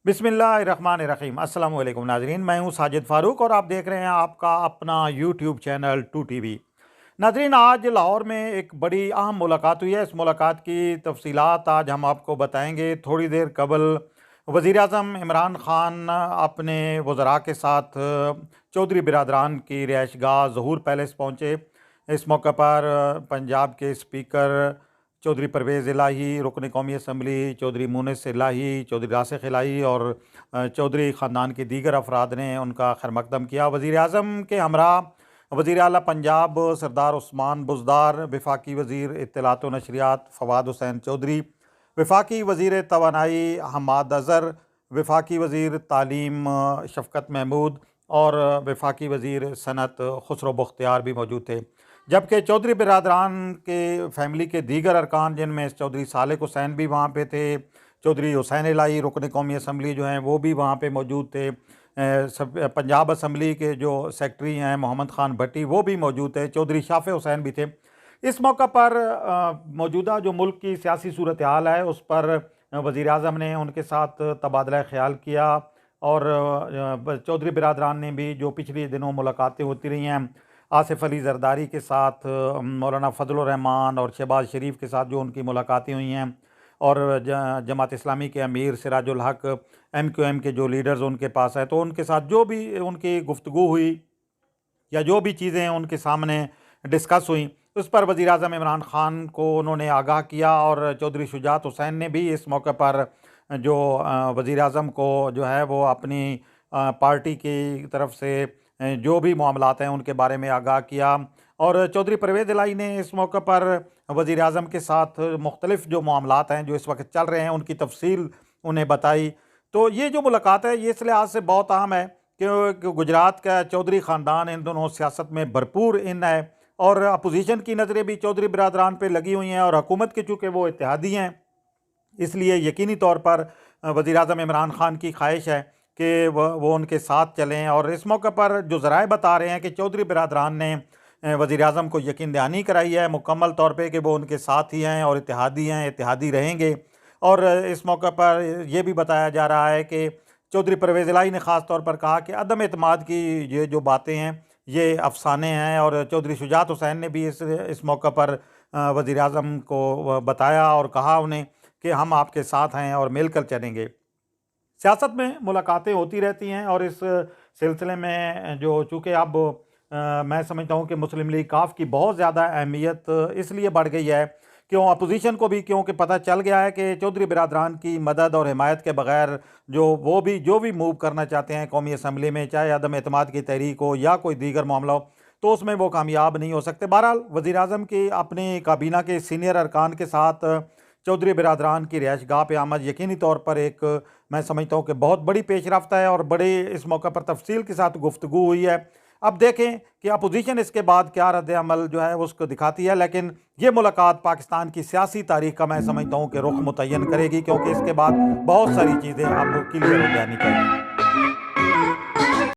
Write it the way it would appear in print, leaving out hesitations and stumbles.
बिस्मिल्लाहिर्रहमानिर्रहीम। अस्सलाम वालेकुम नाजरीन, मैं हूं साजिद फारूक और आप देख रहे हैं आपका अपना यूट्यूब चैनल 2TV। नाजरीन, आज लाहौर में एक बड़ी अहम मुलाकात हुई है। इस मुलाकात की तफसीलात आज हम आपको बताएंगे। थोड़ी देर कबल वज़ीर आज़म इमरान ख़ान अपने वज़रा के साथ चौधरी बिरादरान की रिहाइशगाह ज़हूर पैलेस पहुँचे। इस मौके पर पंजाब के स्पीकर चौधरी परवेज़ इलाही, रुकन कौमी असम्बली चौधरी मुनिस इलाही, चौधरी राशिक इलाही और चौधरी ख़ानदान के दीगर अफराद ने उनका खैर मकदम किया। वज़ीर आज़म के हमरा वज़ीर आला पंजाब सरदार उस्मान बुज़दार, वफाकी वज़ीर इत्तलात व नशरियात फ़वाद हुसैन चौधरी, वफाकी वज़ीर तवानाई हमाद अज़हर, वफाकी वज़ीर तालीम शफ़कत महमूद और वफाकी वज़ीर सनत खुसरो बख्तियार भी मौजूद थे। जबकि चौधरी बिरादरान के फैमिली के दीगर अरकान, जिनमें चौधरी सालेक हुसैन भी वहाँ पे थे, चौधरी हुसैन इलाही रुकन कौमी असम्बली जो हैं वो भी वहाँ पे मौजूद थे, पंजाब असम्बली के जो सेक्रेटरी हैं मोहम्मद ख़ान भट्टी वो भी मौजूद थे, चौधरी शाफ़े हुसैन भी थे। इस मौका पर मौजूदा जो मुल्क की सियासी सूरत हाल है उस पर वज़ीर आज़म ने उनके साथ तबादला ख्याल किया और चौधरी बिरादरान ने भी जो पिछले दिनों मुलाकातें होती रही हैं आसिफ अली ज़रदारी के साथ, मौलाना फ़ज़लुर रहमान और शहबाज शरीफ के साथ जो उनकी मुलाकातें हुई हैं और जमात इस्लामी के अमीर सिराजुल हक, MQM के जो लीडर्स उनके पास है, तो उनके साथ जो भी उनकी गुफ्तगू हुई या जो भी चीज़ें उनके सामने डिस्कस हुई उस पर वज़ीर आज़म इमरान ख़ान को उन्होंने आगाह किया। और चौधरी शुजात हुसैन ने भी इस मौके पर जो वज़ीर आज़म को जो है वो अपनी पार्टी की तरफ से जो भी मामलात हैं उनके बारे में आगाह किया। और चौधरी परवेज़ इलाही ने इस मौके पर वज़ीर आज़म के साथ मुख्तलिफ़ जो मामलात हैं जो इस वक्त चल रहे हैं उनकी तफसील उन्हें बताई। तो ये जो मुलाकात है ये इस लिहाज से बहुत अहम है कि गुजरात का चौधरी ख़ानदान इन दोनों सियासत में भरपूर इन है और अपोजिशन की नज़रें भी चौधरी बिरादरान पे लगी हुई हैं और हुकूमत के चूँकि वो इत्तेहादी हैं, इसलिए यकीनी तौर पर वज़ीर आज़म इमरान ख़ान की ख्वाहिश है कि वो उनके साथ चलें। और इस मौके पर जो ज़राए बता रहे हैं कि चौधरी बिरादरान ने वज़ीर आज़म को यकीन दहानी कराई है मुकम्मल तौर पे कि वो उनके साथ ही हैं और इत्तेहादी हैं, इत्तेहादी रहेंगे। और इस मौके पर यह भी बताया जा रहा है कि चौधरी परवेज़ इलाही ने ख़ास तौर पर कहा कि अदम एतमाद की ये जो बातें हैं ये अफसाने हैं। और चौधरी शुजात हुसैन ने भी इस मौके पर वज़ीर आज़म को बताया और कहा उन्हें कि हम आपके साथ हैं और मिलकर चलेंगे। सियासत में मुलाकातें होती रहती हैं और इस सिलसिले में जो चूँकि अब मैं समझता हूँ कि मुस्लिम लीग काफ की बहुत ज़्यादा अहमियत इसलिए बढ़ गई है क्यों अपोजिशन को भी क्योंकि पता चल गया है कि चौधरी बिरादरान की मदद और हिमायत के बगैर जो भी मूव करना चाहते हैं कौमी असम्बली में, चाहे अदम एतमाद की तहरीक हो या कोई दीगर मामला हो, तो उसमें वो कामयाब नहीं हो सकते। बहरहाल वज़ीर आज़म की अपनी काबीना के सीनियर अरकान के साथ चौधरी बिरादरान की रिहाइशगाह पे आमद यकीनी तौर पर एक मैं समझता हूँ कि बहुत बड़ी पेशरफ्त है और बड़े इस मौके पर तफसील के साथ गुफ्तगू हुई है। अब देखें कि अपोजिशन इसके बाद क्या रद्द अमल जो है उसको दिखाती है, लेकिन ये मुलाकात पाकिस्तान की सियासी तारीख का मैं समझता हूँ कि रुख मुतय्यन करेगी क्योंकि इसके बाद बहुत सारी चीज़ें अब क्लियर हो जानी चाहिए।